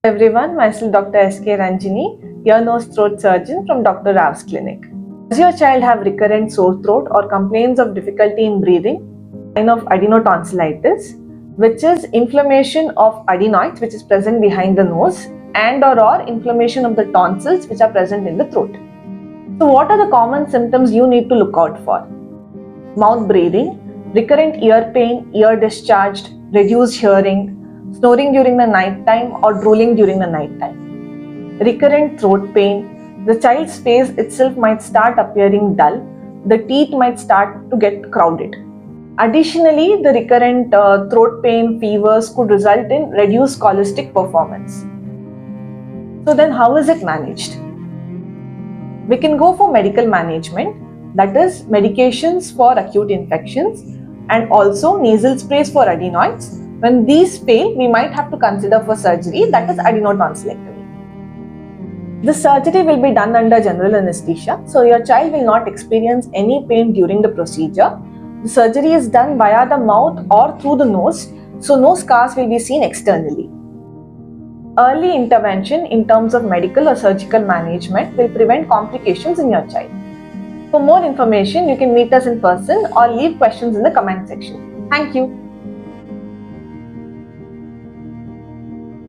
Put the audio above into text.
Everyone, myself Dr. S.K. Ranjini, ear, nose, throat surgeon from Dr. Rav's clinic. Does your child have recurrent sore throat or complains of difficulty in breathing? Sign of adenotonsillitis, which is inflammation of adenoids which is present behind the nose or inflammation of the tonsils which are present in the throat. So what are the common symptoms you need to look out for? Mouth breathing, recurrent ear pain, ear discharged, reduced hearing, snoring during the night time or drooling during the night time. Recurrent throat pain, the child's face itself might start appearing dull, the teeth might start to get crowded. Additionally, the recurrent throat pain, fevers could result in reduced scholastic performance. So then how is it managed? We can go for medical management, that is medications for acute infections and also nasal sprays for adenoids. When these fail, we might have to consider for surgery, that is adenotonsillectomy. The surgery will be done under general anesthesia, so your child will not experience any pain during the procedure. The surgery is done via the mouth or through the nose, so no scars will be seen externally. Early intervention in terms of medical or surgical management will prevent complications in your child. For more information, you can meet us in person or leave questions in the comment section. Thank you.